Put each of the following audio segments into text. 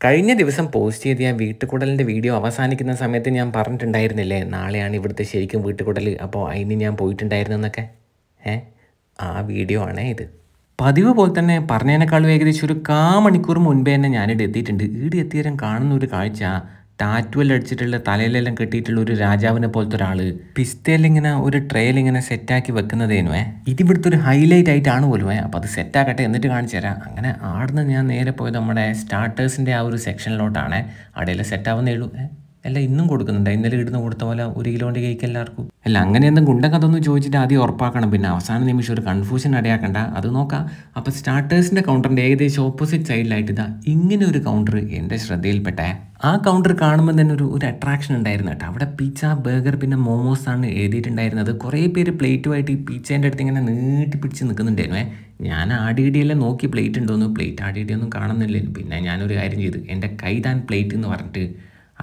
കഴിഞ്ഞ ദിവസം പോസ്റ്റ് ചെയ്ത ആ വീട്ടുകുടലിൻ്റെ വീഡിയോ അവസാനിക്കുന്ന സമയത്ത് ഞാൻ പറഞ്ഞിട്ടുണ്ടായിരുന്നില്ലേ നാളെയാണ് ഇവിടുത്തെ ശരിക്കും വീട്ടുകുടൽ, അപ്പോൾ അതിന് ഞാൻ പോയിട്ടുണ്ടായിരുന്നെന്നൊക്കെ. ആ വീഡിയോ ആണേ ഇത്. പതിവ് പോലെ തന്നെ പറഞ്ഞതിനേക്കാളും ഏകദേശം ഒരു മണിക്കൂർ മുൻപേ തന്നെ ഞാനിവിടെ എത്തിയിട്ടുണ്ട്. ഈടെ എത്തിയേരം കാണുന്ന ഒരു കാഴ്ച, ടാറ്റുവെല്ലാം അടിച്ചിട്ടുള്ള തലയിലെല്ലാം കെട്ടിയിട്ടുള്ള ഒരു രാജാവിനെ പോലത്തെ ഒരാൾ പിസ്തയിലിങ്ങനെ ഒരു ട്രെയിലിങ്ങനെ സെറ്റാക്കി വെക്കുന്നതേനുവേ. ഇതിവിടുത്തെ ഒരു ഹൈലൈറ്റ് ആയിട്ടാണ് പോലും. അപ്പോൾ അത് സെറ്റാക്കട്ടെ, എന്നിട്ട് കാണിച്ചു തരാം. അങ്ങനെ ആടുന്ന് ഞാൻ നേരെ പോയത് നമ്മുടെ സ്റ്റാർട്ടേഴ്സിൻ്റെ ആ ഒരു സെക്ഷനിലോട്ടാണ്. അവിടെയെല്ലാം സെറ്റാവുന്നേ ഉള്ളൂ. അല്ല ഇന്നും കൊടുക്കുന്നുണ്ട്, ഇന്നലെ ഇടുന്ന് കൊടുത്ത പോലെ 1 കിലോൻ്റെ കേക്ക് എല്ലാവർക്കും. അല്ല അങ്ങനെ എന്തും ഗുണ്ടക്കതൊന്നും ചോദിച്ചിട്ട് ആദ്യം ഉറപ്പാക്കണം, പിന്നെ അവസാന നിമിഷം ഒരു കൺഫ്യൂഷൻ അടയാക്കണ്ട, അത് നോക്കാം. അപ്പോൾ സ്റ്റാർട്ടേഴ്സിൻ്റെ കൗണ്ടറിൻ്റെ ഏകദേശം ഓപ്പോസിറ്റ് സൈഡിലായിട്ട് ഇതാ ഇങ്ങനെ ഒരു കൗണ്ടർ എൻ്റെ ശ്രദ്ധയിൽപ്പെട്ടേ. ആ കൗണ്ടർ കാണുമ്പോൾ തന്നെ ഒരു അട്രാക്ഷൻ ഉണ്ടായിരുന്നു കേട്ടോ. അവിടെ പിസ്സ, ബർഗർ, പിന്നെ മോമോസ് ആണ് എഴുതിയിട്ടുണ്ടായിരുന്നത്. കുറേ പേര് പ്ലേറ്റുമായിട്ട് ഈ പിസ്സേൻ്റെ അടുത്ത് ഇങ്ങനെ നീട്ടി പിടിച്ച് നിൽക്കുന്നുണ്ടായിരുന്നേ. ഞാൻ ആടിയിടിയെല്ലാം നോക്കി പ്ലേറ്റ് ഉണ്ടോയെന്ന്, പ്ലേറ്റ് ആടിയിടിയൊന്നും കാണുന്നില്ലായിരുന്നു. പിന്നെ ഞാനൊരു കാര്യം ചെയ്തു, എൻ്റെ കൈ താൻ പ്ലേറ്റ് എന്ന് പറഞ്ഞിട്ട്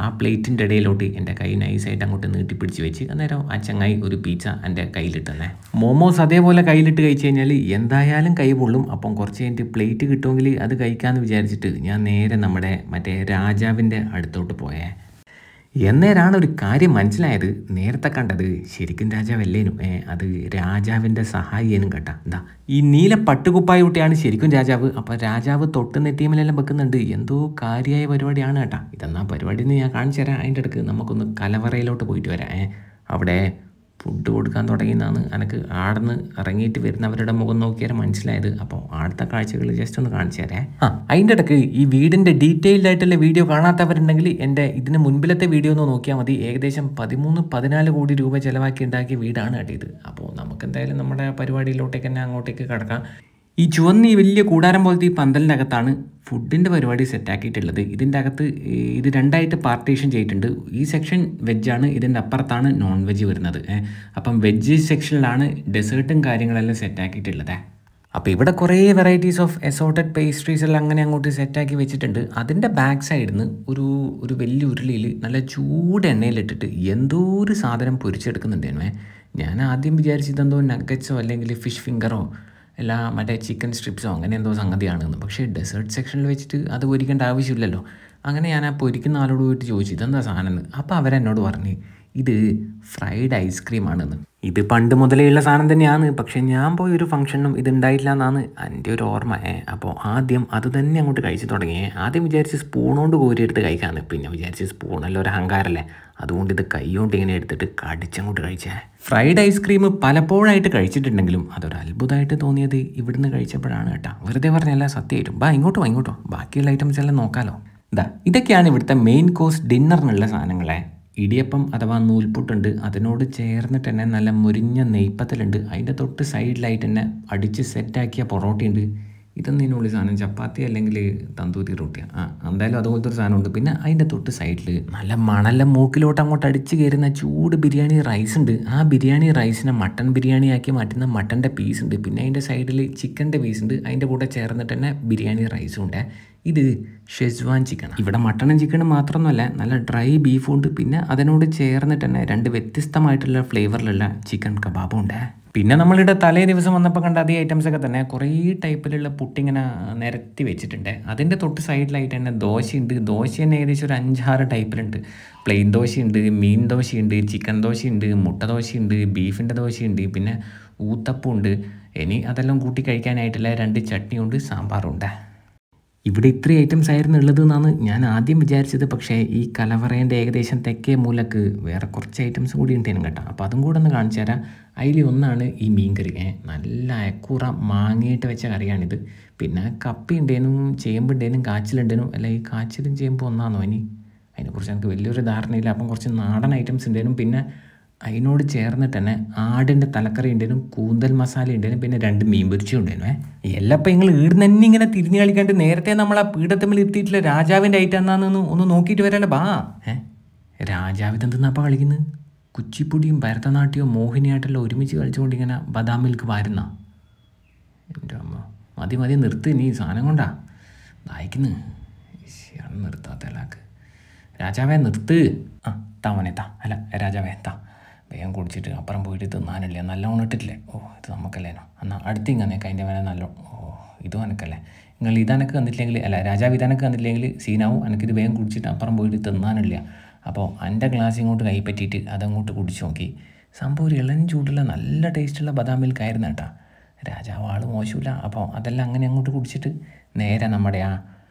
ആ പ്ലേറ്റിൻ്റെ ഇടയിലോട്ട് എൻ്റെ കൈ നൈസായിട്ട് അങ്ങോട്ട് നീട്ടിപ്പിടിച്ച് വെച്ച് അന്നേരം ആ ചങ്ങായി ഒരു പിസ്സ എൻ്റെ കയ്യിലിട്ടെന്നേ. മോമോസ് അതേപോലെ കയ്യിലിട്ട് കഴിച്ച് കഴിഞ്ഞാൽ എന്തായാലും കൈ പൊള്ളും. അപ്പം കുറച്ച് കഴിഞ്ഞിട്ട് പ്ലേറ്റ് കിട്ടുമെങ്കിൽ അത് കഴിക്കാമെന്ന് വിചാരിച്ചിട്ട് ഞാൻ നേരെ നമ്മുടെ മറ്റേ രാജാവിൻ്റെ അടുത്തോട്ട് പോയേ. എന്നേരാണ് ഒരു കാര്യം മനസ്സിലായത്, നേരത്തെ കണ്ടത് ശരിക്കും രാജാവല്ലേനും, അത് രാജാവിൻ്റെ സഹായിയേനും കേട്ടാ. എന്താ ഈ നീല പട്ടുകുപ്പായ കുട്ടിയാണ് ശരിക്കും രാജാവ്. അപ്പോൾ രാജാവ് തൊട്ട് നെറ്റിയുമെല്ലാം വെക്കുന്നുണ്ട്, എന്തോ കാര്യമായ പരിപാടിയാണ് കേട്ടാ. ഇതെന്നാ പരിപാടി എന്ന് ഞാൻ കാണിച്ചു തരാം. അതിൻ്റെ ഇടയ്ക്ക് നമുക്കൊന്ന് കലവറയിലോട്ട് പോയിട്ട് വരാം. അവിടെ ഫുഡ് കൊടുക്കാൻ തുടങ്ങിയെന്നാണ് എനിക്ക് ആടുന്ന് ഇറങ്ങിയിട്ട് വരുന്നവരുടെ മുഖം നോക്കിയാൽ മനസ്സിലായത്. അപ്പോൾ ആടുത്തെ കാഴ്ചകൾ ജസ്റ്റ് ഒന്ന് കാണിച്ചു തരാം. അതിൻ്റെ ഇടയ്ക്ക് ഈ വീടിൻ്റെ ഡീറ്റെയിൽഡ് ആയിട്ടുള്ള വീഡിയോ കാണാത്തവരുണ്ടെങ്കിൽ എൻ്റെ ഇതിന് മുൻപിലത്തെ വീഡിയോ ഒന്ന് നോക്കിയാൽ മതി. ഏകദേശം 13-14 കോടി രൂപ ചിലവാക്കി ഉണ്ടാക്കിയ വീടാണ് കേട്ടോ ഇത്. അപ്പോൾ നമുക്ക് എന്തായാലും നമ്മുടെ പരിപാടിയിലോട്ടേക്ക് തന്നെ അങ്ങോട്ടേക്ക് കിടക്കാം. ഈ ചുവന്ന ഈ വലിയ കൂടാരം പോലത്തെ ഈ പന്തലിൻ്റെ അകത്താണ് ഫുഡിൻ്റെ പരിപാടി സെറ്റാക്കിയിട്ടുള്ളത്. ഇതിൻ്റെ അകത്ത് ഇത് 2ആയിട്ട് പാർട്ടീഷൻ ചെയ്തിട്ടുണ്ട്. ഈ സെക്ഷൻ വെജാണ്, ഇതിൻ്റെ അപ്പുറത്താണ് നോൺ വെജ് വരുന്നത്. അപ്പം വെജ് സെക്ഷനിലാണ് ഡെസേർട്ടും കാര്യങ്ങളെല്ലാം സെറ്റാക്കിയിട്ടുള്ളത്. അപ്പോൾ ഇവിടെ കുറേ വെറൈറ്റീസ് ഓഫ് അസോർട്ടഡ് പേസ്ട്രീസ് എല്ലാം അങ്ങനെ അങ്ങോട്ട് സെറ്റാക്കി വെച്ചിട്ടുണ്ട്. അതിൻ്റെ ബാക്ക് സൈഡിൽ നിന്ന് ഒരു വലിയ ഉരുളിയിൽ നല്ല ചൂട് എണ്ണയിലിട്ടിട്ട് എന്തോ ഒരു സാധനം പൊരിച്ചെടുക്കുന്നുണ്ടായിരുന്നേ. ഞാൻ ആദ്യം വിചാരിച്ചതെന്തോ നഗറ്റ്സോ അല്ലെങ്കിൽ ഫിഷ് ഫിംഗറോ അല്ല മറ്റേ ചിക്കൻ സ്ട്രിപ്സോ അങ്ങനെ എന്തോ സംഗതിയാണെന്ന്. പക്ഷേ ഡെസേർട്ട് സെക്ഷനിൽ വെച്ചിട്ട് അത് പൊരിക്കേണ്ട ആവശ്യമില്ലല്ലോ. അങ്ങനെ ഞാൻ ആ പൊരിക്കുന്ന ആളോട് പോയിട്ട് ചോദിച്ചു ഇതെന്താ സാധനം എന്ന്. അപ്പോൾ അവരെന്നോട് പറഞ്ഞ് ഇത് ഫ്രൈഡ് ഐസ്ക്രീമാണെന്ന്. ഇത് പണ്ട് മുതലേ ഉള്ള സാധനം തന്നെയാണ്, പക്ഷേ ഞാൻ പോയി ഒരു ഫംഗ്ഷനും ഇത് ഉണ്ടായില്ല എന്നാണ് എൻ്റെ ഒരു ഓർമ്മ. അപ്പോൾ ആദ്യം അത് തന്നെ അങ്ങോട്ട് കഴിച്ച് തുടങ്ങി. ആദ്യം വിചാരിച്ച് സ്പൂണുകൊണ്ട് കോരിയെടുത്ത് കഴിക്കാമെന്ന്, പിന്നെ വിചാരിച്ച് സ്പൂണല്ല ഒരു അഹങ്കാരല്ലേ, അതുകൊണ്ട് ഇത് കൈ കൊണ്ട് ഇങ്ങനെ എടുത്തിട്ട് കടിച്ചങ്ങോട്ട് കഴിച്ചേ. ഫ്രൈഡ് ഐസ്ക്രീം പലപ്പോഴായിട്ട് കഴിച്ചിട്ടുണ്ടെങ്കിലും അതൊരു അത്ഭുതമായിട്ട് തോന്നിയത് ഇവിടുന്ന് കഴിച്ചപ്പോഴാണ് കേട്ടോ. വെറുതെ പറഞ്ഞല്ല, സത്യമായിട്ടും. ഇങ്ങോട്ടോ ബാക്കിയുള്ള ഐറ്റംസ് എല്ലാം നോക്കാമല്ലോ. ഇതൊക്കെയാണ് ഇവിടുത്തെ മെയിൻ കോഴ്സ് ഡിന്നറിനുള്ള സാധനങ്ങളെ. ഇടിയപ്പം അഥവാ നൂൽപുട്ടുണ്ട്, അതിനോട് ചേർന്നിട്ട് തന്നെ നല്ല മുരിഞ്ഞ നെയ്പ്പത്തലുണ്ട്. അതിൻ്റെ തൊട്ട് സൈഡിലായിട്ട് തന്നെ അടിച്ച് സെറ്റാക്കിയ പൊറോട്ടയുണ്ട്. ഇതൊന്നിനുള്ളി സാധനം ചപ്പാത്തി അല്ലെങ്കിൽ തന്തൂരി റൊട്ടിയാണ്. എന്തായാലും അതുപോലത്തെ ഒരു സാധനമുണ്ട്. പിന്നെ അതിൻ്റെ തൊട്ട് സൈഡിൽ നല്ല മണല മൂക്കിലോട്ട് അങ്ങോട്ട് അടിച്ച് കയറുന്ന ചൂട് ബിരിയാണി റൈസ് ഉണ്ട്. ആ ബിരിയാണി റൈസിനെ മട്ടൺ ബിരിയാണി ആക്കി മാറ്റുന്ന മട്ടൻ്റെ പീസ് ഉണ്ട്. പിന്നെ അതിൻ്റെ സൈഡിൽ ചിക്കൻ്റെ പീസ് ഉണ്ട്. അതിൻ്റെ കൂടെ ചേർന്നിട്ട് തന്നെ ബിരിയാണി റൈസും ഉണ്ട്. ഇത് ഷെസ്വാൻ ചിക്കനാണ്. ഇവിടെ മട്ടണും ചിക്കനും മാത്രമൊന്നുമല്ല, നല്ല ഡ്രൈ ബീഫും ഉണ്ട്. പിന്നെ അതിനോട് ചേർന്നിട്ട് തന്നെ 2 വ്യത്യസ്തമായിട്ടുള്ള ഫ്ലേവറിലുള്ള ചിക്കൻ കബാബും ഉണ്ട്. പിന്നെ നമ്മളിവിടെ തലേ ദിവസം വന്നപ്പോൾ കണ്ട അതേ ഐറ്റംസൊക്കെ തന്നെ കുറേ ടൈപ്പിലുള്ള പുട്ടിങ്ങനെ നിരത്തി വെച്ചിട്ടുണ്ട്. അതിൻ്റെ തൊട്ട് സൈഡിലായിട്ട് തന്നെ ദോശയുണ്ട്. ദോശ തന്നെ ഏകദേശം ഒരു 5-6 ടൈപ്പിലുണ്ട്. പ്ലെയിൻ ദോശയുണ്ട്, മീൻ ദോശയുണ്ട്, ചിക്കൻ ദോശയുണ്ട്, മുട്ട ദോശയുണ്ട്, ബീഫിൻ്റെ ദോശയുണ്ട്, പിന്നെ ഊത്തപ്പമുണ്ട്. ഇനി അതെല്ലാം കൂട്ടി കഴിക്കാനായിട്ടുള്ള 2 ചട്നിയുണ്ട്, സാമ്പാറുണ്ട്. ഇവിടെ ഇത്രയും ഐറ്റംസ് ആയിരുന്നു ഉള്ളത് എന്നാണ് ഞാൻ ആദ്യം വിചാരിച്ചത്. പക്ഷേ ഈ കലവറേൻ്റെ ഏകദേശം തെക്കേ മൂലക്ക് വേറെ കുറച്ച് ഐറ്റംസ് കൂടി ഉണ്ടേനും കേട്ടോ. അപ്പോൾ അതും കൂടെ ഒന്ന് കാണിച്ചു തരാം. അതിൽ ഒന്നാണ് ഈ മീൻകറി. നല്ല അയക്കൂറ മാങ്ങയിട്ട് വെച്ച കറിയാണിത്. പിന്നെ കപ്പി ഉണ്ടേനും, ചേമ്പുണ്ടേനും, കാച്ചിലുണ്ടേനും. അല്ല ഈ കാച്ചിലും ചേമ്പും ഒന്നാണോ ഇനി, അതിനെക്കുറിച്ച് എനിക്ക് വലിയൊരു ധാരണയില്ല. അപ്പം കുറച്ച് നാടൻ ഐറ്റംസ് ഉണ്ടേനും. പിന്നെ അതിനോട് ചേർന്നിട്ട് തന്നെ ആടിൻ്റെ തലക്കറി ഉണ്ടേനും, കൂന്തൽ മസാല ഉണ്ടേനും, പിന്നെ 2 മീൻ പൊരിച്ചും ഉണ്ടേനും. എല്ലപ്പം നിങ്ങൾ ഈടുന്ന് തന്നെ ഇങ്ങനെ തിരിഞ്ഞ് കളിക്കാണ്ട് നേരത്തെ നമ്മൾ ആ പീഠത്തമ്മിൽ എത്തിയിട്ടില്ല രാജാവിൻ്റെ ഐറ്റം എന്നാന്ന് ഒന്ന് നോക്കിയിട്ട് വരാമല്ലോ. രാജാവ് ഇതെന്തെന്നാപ്പം കളിക്കുന്നത്? കുച്ചിപ്പുടിയും ഭരതനാട്യവും മോഹിനിയാട്ടെല്ലാം ഒരുമിച്ച് കളിച്ചുകൊണ്ട് ഇങ്ങനെ ബദാം മിൽക്ക് വാരുന്ന. എൻ്റെ അമ്മ, മതി നിർത്ത്, നീ സാധനം കൊണ്ടാ വായിക്കുന്നു. നിർത്താത്ത എല്ലാക്ക്. രാജാവേ നിർത്ത്. താമനെ അല്ല രാജാവേ വേഗം കുടിച്ചിട്ട് അപ്പുറം പോയിട്ട് തിന്നാനല്ലേ, നല്ലോണം ഇട്ടിട്ടില്ലേ. ഇത് നമുക്കല്ലേനോ. എന്നാൽ അടുത്ത് ഇങ്ങനെ അതിൻ്റെ മേലെ നല്ല ഇതും എനക്കല്ലേ. നിങ്ങൾ ഇതനക്ക് തന്നിട്ടില്ലെങ്കിൽ അല്ല രാജാവ് ഇതനക്ക് തന്നിട്ടില്ലെങ്കിൽ സീനാവും, എനിക്കിത് വേഗം കുടിച്ചിട്ട് അപ്പുറം പോയിട്ട് തിന്നാനില്ല. അപ്പോൾ എൻ്റെ ഗ്ലാസ് ഇങ്ങോട്ട് കൈ പറ്റിയിട്ട് അതങ്ങോട്ട് കുടിച്ച് നോക്കി. സംഭവം ഒരു ഇളം ചൂടുള്ള നല്ല ടേസ്റ്റുള്ള ബദാം മിൽക്കായിരുന്നു കേട്ടോ. രാജാവ് ആൾ മോശമില്ല. അപ്പോൾ അതെല്ലാം അങ്ങനെ അങ്ങോട്ട് കുടിച്ചിട്ട് നേരെ നമ്മുടെ ആ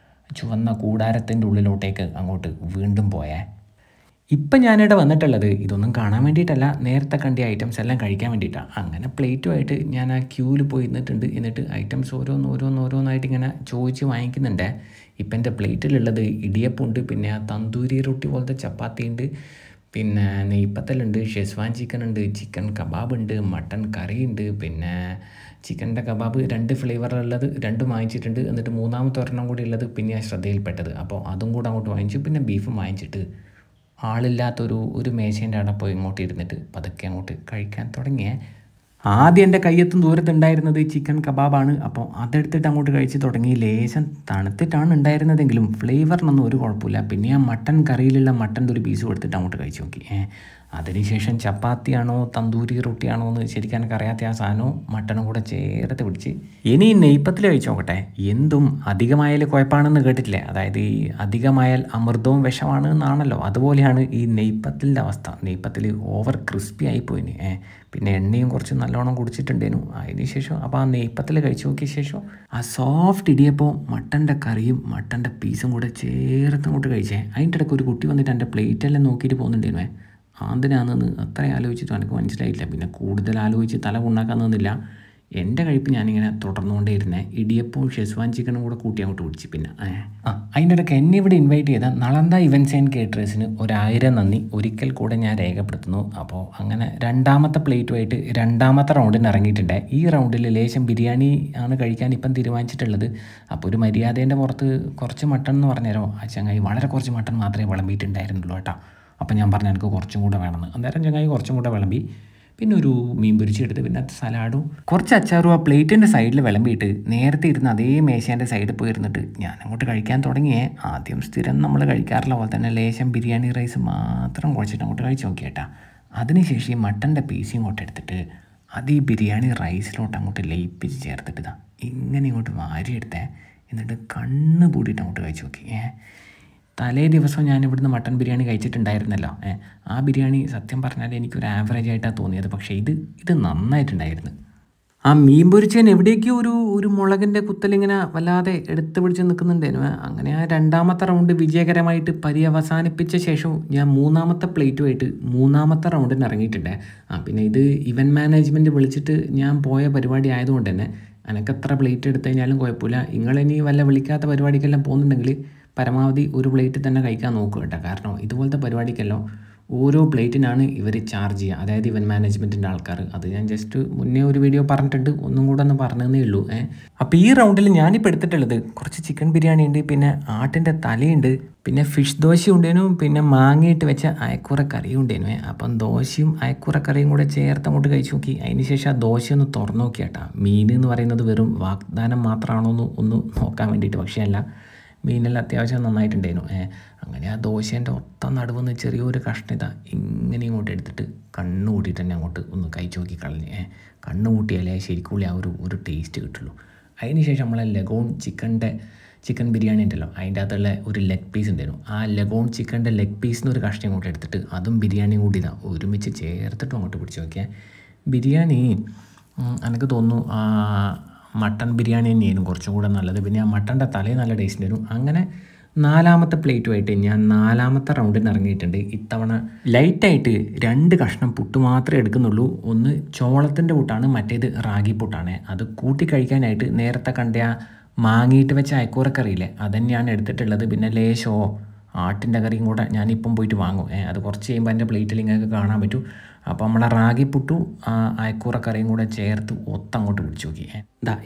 ചുവന്ന കൂടാരത്തിൻ്റെ ഉള്ളിലോട്ടേക്ക് അങ്ങോട്ട് വീണ്ടും പോയേ. ഇപ്പം ഞാനിവിടെ വന്നിട്ടുള്ളത് ഇതൊന്നും കാണാൻ വേണ്ടിയിട്ടല്ല, നേരത്തെ കണ്ട ഐറ്റംസ് എല്ലാം കഴിക്കാൻ വേണ്ടിയിട്ടാണ്. അങ്ങനെ പ്ലേറ്റുമായിട്ട് ഞാൻ ആ ക്യൂവിൽ പോയി ഇരുന്നിട്ടുണ്ട്. എന്നിട്ട് ഐറ്റംസ് ഓരോന്നായിട്ട് ഇങ്ങനെ ചോദിച്ച് വാങ്ങിക്കുന്നുണ്ട്. ഇപ്പം എൻ്റെ പ്ലേറ്റിലുള്ളത് ഇടിയപ്പമുണ്ട്, പിന്നെ ആ തന്തൂരി റൊട്ടി പോലത്തെ ചപ്പാത്തി ഉണ്ട്, പിന്നെ നെയ്പ്പത്തലുണ്ട്, ഷെസ്വാൻ ചിക്കൻ ഉണ്ട്, ചിക്കൻ കബാബ് ഉണ്ട്, മട്ടൻ കറി ഉണ്ട്, പിന്നെ ചിക്കൻ്റെ കബാബ് 2 ഫ്ലേവറുള്ളത് 2 വാങ്ങിച്ചിട്ടുണ്ട്. എന്നിട്ട് മൂന്നാമത്തെ ഒരെണ്ണം കൂടി ഉള്ളത് പിന്നെ ശ്രദ്ധയിൽപ്പെട്ടത്. അപ്പോൾ അതും കൂടെ അങ്ങോട്ട് വാങ്ങിച്ചു. പിന്നെ ബീഫും വാങ്ങിച്ചിട്ട് ആളില്ലാത്തൊരു മേശേൻ്റെ അവിടെ പോയി ഇങ്ങോട്ട് ഇരുന്നിട്ട് പതുക്കെ അങ്ങോട്ട് കഴിക്കാൻ തുടങ്ങിയേ. ആദ്യം എൻ്റെ കയ്യെത്തും ദൂരത്തുണ്ടായിരുന്നത് ചിക്കൻ കബാബാണ്. അപ്പോൾ അതെടുത്തിട്ട് അങ്ങോട്ട് കഴിച്ച് തുടങ്ങി. ലേശം തണുത്തിട്ടാണ് ഉണ്ടായിരുന്നതെങ്കിലും ഫ്ലേവറിനൊന്നും ഒരു കുഴപ്പമില്ല. പിന്നെ ആ മട്ടൻ കറിയിലുള്ള മട്ടൻ്റെ ഒരു പീസും എടുത്തിട്ട് അങ്ങോട്ട് കഴിച്ച് നോക്കി. അതിനുശേഷം ചപ്പാത്തിയാണോ തന്തൂരി റൊട്ടിയാണോ എന്ന് ശരിക്കും എനിക്ക് അറിയാത്ത ആ സാധനവും മട്ടനും കൂടെ ചേർത്ത് പിടിച്ച് ഇനി നെയ്പ്പത്തിൽ കഴിച്ച് നോക്കട്ടെ. എന്തും അധികമായാൽ കുഴപ്പമാണെന്ന് കേട്ടിട്ടില്ലേ? അതായത് ഈ അധികമായാൽ അമൃതവും വിഷമാണ് എന്നാണല്ലോ, അതുപോലെയാണ് ഈ നെയ്പ്പത്തിൻ്റെ അവസ്ഥ. നെയ്പ്പത്തിൽ ഓവർ ക്രിസ്പി ആയിപ്പോയിന്. പിന്നെ എണ്ണയും കുറച്ച് നല്ലോണം കുടിച്ചിട്ടുണ്ടേനു. അതിന് ശേഷം അപ്പോൾ ആ നെയ്പ്പത്തിൽ കഴിച്ച് നോക്കിയ ശേഷം ആ സോഫ്റ്റ് ഇടിയപ്പോൾ മട്ടൻ്റെ കറിയും മട്ടൻ്റെ പീസും കൂടെ ചേർത്ത് അങ്ങോട്ട് കഴിച്ചേ. അതിൻ്റെ ഇടയ്ക്ക് ഒരു കുട്ടി വന്നിട്ട് എൻ്റെ പ്ലേറ്റെല്ലാം നോക്കിയിട്ട് പോകുന്നുണ്ടേനുവേ. എന്തിനാണെന്ന് അത്ര ആലോചിച്ചിട്ടും എനിക്ക് മനസ്സിലായില്ല. പിന്നെ കൂടുതൽ ആലോചിച്ച് തല ഉണ്ടാക്കാൻ നിന്നില്ല. എൻ്റെ കഴിപ്പ് ഞാനിങ്ങനെ തുടർന്നുകൊണ്ടേ ഇരുന്നേ. ഇടിയപ്പവും ഷെസ്വാൻ ചിക്കനും കൂടെ കൂട്ടി അങ്ങോട്ട് പിടിച്ച്. പിന്നെ അതിൻ്റെ ഇടയ്ക്ക് എന്നെ ഇവിടെ ഇൻവൈറ്റ് ചെയ്ത നളന്ദ ഇവൻറ്റ്സ് ആൻഡ് കേറ്ററേഴ്സിന് 1000 നന്ദി ഒരിക്കൽ കൂടെ ഞാൻ രേഖപ്പെടുത്തുന്നു. അപ്പോൾ അങ്ങനെ രണ്ടാമത്തെ പ്ലേറ്റുമായിട്ട് രണ്ടാമത്തെ റൗണ്ടിന് ഇറങ്ങിയിട്ടുണ്ട്. ഈ റൗണ്ടിൽ ലേശം ബിരിയാണി ആണ് കഴിക്കാൻ ഇപ്പം തീരുമാനിച്ചിട്ടുള്ളത്. അപ്പോൾ ഒരു മര്യാദേൻ്റെ പുറത്ത് കുറച്ച് മട്ടൺ എന്ന് പറഞ്ഞാലോ ആ ചങ്ങായി വളരെ കുറച്ച് മട്ടൺ മാത്രമേ വിളമ്പിയിട്ടുണ്ടായിരുന്നുള്ളൂ കേട്ടോ. അപ്പം ഞാൻ പറഞ്ഞു എനിക്ക് കുറച്ചും കൂടെ വേണമെന്ന്. അന്നേരം ചങ്ങായി കുറച്ചും കൂടെ വിളമ്പി. പിന്നെ ഒരു മീൻ പൊരിച്ച് എടുത്ത് പിന്നെ സലാഡും കുറച്ച് അച്ചാറും ആ പ്ലേറ്റിൻ്റെ സൈഡിൽ വിളമ്പിയിട്ട് നേരത്തെ ഇരുന്ന് അതേ മേശേൻ്റെ സൈഡിൽ പോയി ഇരുന്നിട്ട് ഞാൻ അങ്ങോട്ട് കഴിക്കാൻ തുടങ്ങിയേ. ആദ്യം സ്ഥിരം നമ്മൾ കഴിക്കാറുള്ള പോലെ തന്നെ ലേശം ബിരിയാണി റൈസ് മാത്രം കുഴച്ചിട്ട് അങ്ങോട്ട് കഴിച്ച് നോക്കിയേട്ടാ. അതിനുശേഷം ഈ മട്ടൻ്റെ പീസ് ഇങ്ങോട്ട് എടുത്തിട്ട് അത് ഈ ബിരിയാണി റൈസിലോട്ട് അങ്ങോട്ട് ലയിപ്പിച്ച് ചേർത്തിട്ട് ഇതാ ഇങ്ങനെ ഇങ്ങോട്ട് വാരിയെടുത്തേ. എന്നിട്ട് കണ്ണ് പൂട്ടിയിട്ട് അങ്ങോട്ട് കഴിച്ച് നോക്കി. തലേ ദിവസം ഞാൻ ഇവിടുന്ന് മട്ടൻ ബിരിയാണി കഴിച്ചിട്ടുണ്ടായിരുന്നല്ലോ. ആ ബിരിയാണി സത്യം പറഞ്ഞാൽ എനിക്കൊരു ആവറേജ് ആയിട്ടാണ് തോന്നിയത്. പക്ഷേ ഇത് നന്നായിട്ടുണ്ടായിരുന്നു. ആ മീൻ പൊരിച്ചതിന് എവിടേക്കോ ഒരു മുളകിൻ്റെ കുത്തലിങ്ങനെ വല്ലാതെ എടുത്ത് പിടിച്ച് നിൽക്കുന്നുണ്ടായിരുന്നു. അങ്ങനെ ആ രണ്ടാമത്തെ റൗണ്ട് വിജയകരമായിട്ട് പര്യവസാനിപ്പിച്ച ശേഷവും ഞാൻ മൂന്നാമത്തെ പ്ലേറ്റുമായിട്ട് മൂന്നാമത്തെ റൗണ്ടിന് ഇറങ്ങിയിട്ടുണ്ട്. പിന്നെ ഇത് ഇവൻറ്റ് മാനേജ്മെൻറ്റ് വിളിച്ചിട്ട് ഞാൻ പോയ പരിപാടി ആയതുകൊണ്ട് തന്നെ എനിക്കെത്ര പ്ലേറ്റ് എടുത്തു കഴിഞ്ഞാലും കുഴപ്പമില്ല. നിങ്ങളിനി വല്ല വിളിക്കാത്ത പരിപാടിക്കെല്ലാം പോകുന്നുണ്ടെങ്കിൽ പരമാവധി ഒരു പ്ലേറ്റ് തന്നെ കഴിക്കാൻ നോക്കുക കേട്ടോ. കാരണം ഇതുപോലത്തെ പരിപാടിക്കെല്ലാം ഓരോ പ്ലേറ്റിനാണ് ഇവർ ചാർജ് ചെയ്യുക, അതായത് ഇവൻറ്റ് മാനേജ്മെൻറ്റിൻ്റെ ആൾക്കാർ. അത് ഞാൻ ജസ്റ്റ് മുന്നേ ഒരു വീഡിയോ പറഞ്ഞിട്ടുണ്ട്, ഒന്നും കൂടെ ഒന്ന് പറഞ്ഞതേ ഉള്ളൂ. അപ്പോൾ ഈ റൗണ്ടിൽ ഞാനിപ്പോൾ എടുത്തിട്ടുള്ളത് കുറച്ച് ചിക്കൻ ബിരിയാണി ഉണ്ട്, പിന്നെ ആട്ടിൻ്റെ തലയുണ്ട്, പിന്നെ ഫിഷ് ദോശ ഉണ്ടേനു, പിന്നെ മാങ്ങയിട്ട് വെച്ച അയക്കൂറ കറിയും ഉണ്ടേനു. അപ്പം ദോശയും അയക്കൂറ കറിയും കൂടെ ചേർത്ത് അങ്ങോട്ട് കഴിച്ച് നോക്കി. അതിന് ശേഷം ആ ദോശയൊന്ന് തുറന്നു നോക്കിയാട്ടാ. മീൻ എന്ന് പറയുന്നത് വെറും വാഗ്ദാനം മാത്രമാണോ എന്ന് ഒന്ന് നോക്കാൻ വേണ്ടിയിട്ട്. പക്ഷേ അല്ല, മീനെല്ലാം അത്യാവശ്യം നന്നായിട്ടുണ്ടായിരുന്നു. അങ്ങനെ ആ ദോശേൻ്റെ ഒത്ത നടുവെന്ന് ചെറിയൊരു കഷ്ണിത ഇങ്ങനെ ഇങ്ങോട്ട് എടുത്തിട്ട് കണ്ണ് കൂട്ടിയിട്ട് തന്നെ അങ്ങോട്ട് ഒന്ന് കഴിച്ച് നോക്കി കളഞ്ഞ്. കണ്ണ് കൂട്ടിയാലേ ശരിക്കും ആ ഒരു ടേസ്റ്റ് കിട്ടുള്ളൂ. അതിന് ശേഷം നമ്മളെ ലഗോൺ ചിക്കൻ ബിരിയാണി ഉണ്ടല്ലോ, അതിൻ്റെ അകത്തുള്ള ഒരു ലെഗ് പീസ് ഉണ്ടായിരുന്നു. ആ ലഗോൺ ചിക്കൻ്റെ ലെഗ് പീസിന് ഒരു കഷ്ണം അങ്ങോട്ട് എടുത്തിട്ട് അതും ബിരിയാണിയും കൂടി ഇതാ ഒരുമിച്ച് ചേർത്തിട്ടും അങ്ങോട്ട് പിടിച്ച് നോക്കിയാൽ ബിരിയാണി എനിക്ക് തോന്നുന്നു മട്ടൺ ബിരിയാണി തന്നെയായിരുന്നു കുറച്ചും കൂടെ നല്ലത്. പിന്നെ ആ മട്ടൻ്റെ തലയും നല്ല ടേസ്റ്റ് ഉണ്ടായിരുന്നു. അങ്ങനെ നാലാമത്തെ പ്ലേറ്റുമായിട്ട് ഞാൻ നാലാമത്തെ റൗണ്ടിന് ഇറങ്ങിയിട്ടുണ്ട്. ഇത്തവണ ലൈറ്റായിട്ട് 2 കഷ്ണം പുട്ട് മാത്രമേ എടുക്കുന്നുള്ളൂ. ഒന്ന് ചോളത്തിൻ്റെ പുട്ടാണ്, മറ്റേത് റാഗി പുട്ടാണ്. അത് കൂട്ടി കഴിക്കാനായിട്ട് നേരത്തെ കണ്ട ആ മാങ്ങിയിട്ട് വെച്ച അയക്കൂറക്കറിയില്ലേ, അതന്നെയാണ് എടുത്തിട്ടുള്ളത്. പിന്നെ ലേശോ ആട്ടിൻ്റെ കറിയും കൂടെ ഞാനിപ്പം പോയിട്ട് വാങ്ങും. അത് കുറച്ച് കഴിയുമ്പോൾ എൻ്റെ പ്ലേറ്റിൽ നിങ്ങൾക്ക് കാണാൻ പറ്റും. അപ്പോൾ നമ്മളെ റാഗി പുട്ടും അയക്കൂറ കറിയും കൂടെ ചേർത്ത് ഒത്തങ്ങോട്ട് പിടിച്ച് നോക്കി.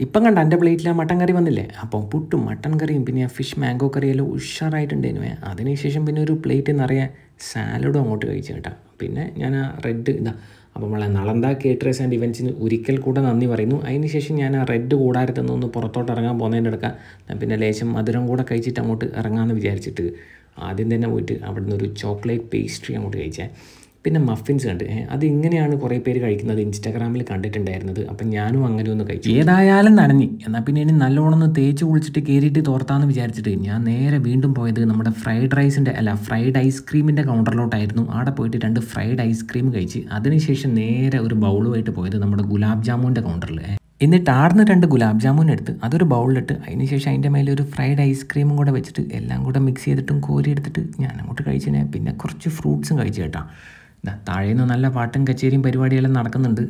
ഇപ്പം കണ്ട എൻ്റെ പ്ലേറ്റിൽ ആ മട്ടൻ കറി വന്നില്ലേ, അപ്പോൾ പുട്ടും മട്ടൻ കറിയും പിന്നെ ആ ഫിഷ് മാംഗോ കറിയെല്ലാം ഉഷാറായിട്ടുണ്ടായിരുന്നു. അതിനുശേഷം പിന്നെ ഒരു പ്ലേറ്റ് നിറയെ സാലഡും അങ്ങോട്ട് കഴിച്ചു കേട്ടോ. പിന്നെ ഞാൻ ആ റെഡ് അപ്പോൾ നമ്മളെ നളന്ദ കേറ്ററേഴ്സ് ആൻഡ് ഇവൻറ്റ്സിന് ഒരിക്കൽ കൂടെ നന്ദി പറയുന്നു. അതിന് ശേഷം ഞാൻ ആ റെഡ് കൂടാരത്തിൽ നിന്ന് പുറത്തോട്ട് ഇറങ്ങാൻ പോകുന്നതിൻ്റെ ഇടയ്ക്ക് പിന്നെ ലേശം മധുരം കൂടെ കഴിച്ചിട്ട് അങ്ങോട്ട് ഇറങ്ങാമെന്ന് വിചാരിച്ചിട്ട് ആദ്യം തന്നെ പോയിട്ട് അവിടെ നിന്ന് ഒരു ചോക്ലേറ്റ് പേസ്ട്രി അങ്ങോട്ട് കഴിച്ചേ. പിന്നെ മഫിൻസ് കണ്ട് അത് ഇങ്ങനെയാണ് കുറേ പേര് കഴിക്കുന്നത് ഇൻസ്റ്റാഗ്രാമിൽ കണ്ടിട്ടുണ്ടായിരുന്നത്. അപ്പം ഞാനും അങ്ങനെ ഒന്ന് കഴിച്ചു. ഏതായാലും നനഞ്ഞ് എന്നാൽ പിന്നെ ഇനി നല്ലോണം ഒന്ന് തേച്ച് കുളിച്ചിട്ട് കയറിയിട്ട് തോർത്താന്ന് വിചാരിച്ചിട്ട് ഞാൻ നേരെ വീണ്ടും പോയത് നമ്മുടെ ഫ്രൈഡ് ഐസ്ക്രീമിൻ്റെ കൗണ്ടറിലോട്ടായിരുന്നു. അവിടെ പോയിട്ട് 2 ഫ്രൈഡ് ഐസ്ക്രീം കഴിച്ച് അതിനുശേഷം നേരെ ഒരു ബൗളുമായിട്ട് പോയത് നമ്മുടെ ഗുലാബ് ജാമുൻ്റെ കൗണ്ടറിൽ. എന്നിട്ട് ആടുന്ന് 2 ഗുലാബ് ജാമുൻ എടുത്ത് അതൊരു ബൗളിലിട്ട് അതിനുശേഷം അതിൻ്റെ മേലെ ഒരു ഫ്രൈഡ് ഐസ്ക്രീമും കൂടെ വെച്ചിട്ട് എല്ലാം കൂടെ മിക്സ് ചെയ്തിട്ടും കോരി എടുത്തിട്ട് ഞാൻ അങ്ങോട്ട് കഴിച്ചതിനെ. പിന്നെ കുറച്ച് ഫ്രൂട്ട്സും കഴിച്ചു കേട്ടോ. താഴേന്ന് നല്ല പാട്ടും കച്ചേരിയും പരിപാടിയെല്ലാം നടക്കുന്നുണ്ട്.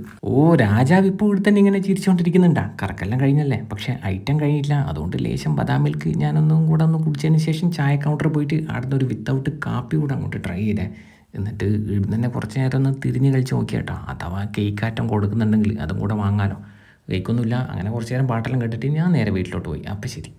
രാജാവ് ഇപ്പോൾ ഇവിടെ തന്നെ ഇങ്ങനെ ചിരിച്ചുകൊണ്ടിരിക്കുന്നുണ്ടാ. കറക്കെല്ലാം കഴിഞ്ഞല്ലേ, പക്ഷേ ഐറ്റം കഴിഞ്ഞില്ല. അതുകൊണ്ട് ലേശം ബദാം മിൽക്ക് ഞാനൊന്നും കൂടെ ഒന്ന് കുടിച്ചതിന് ശേഷം ചായ കൗണ്ടറിൽ പോയിട്ട് അവിടുന്ന് ഒരു വിത്തൗട്ട് കാപ്പി കൂടെ അങ്ങോട്ട് ട്രൈ ചെയ്തേ. എന്നിട്ട് ഇവിടുന്ന് തന്നെ കുറച്ച് നേരം ഒന്ന് തിരിഞ്ഞ് കഴിച്ച് നോക്കിയാട്ടോ. അഥവാ കേക്കാറ്റം കൊടുക്കുന്നുണ്ടെങ്കിൽ അതും കൂടെ വാങ്ങാമല്ലോ. കേക്കൊന്നുമില്ല. അങ്ങനെ കുറച്ച് നേരം പാട്ടെല്ലാം കേട്ടിട്ട് ഞാൻ നേരെ വീട്ടിലോട്ട് പോയി. അപ്പം ശരി.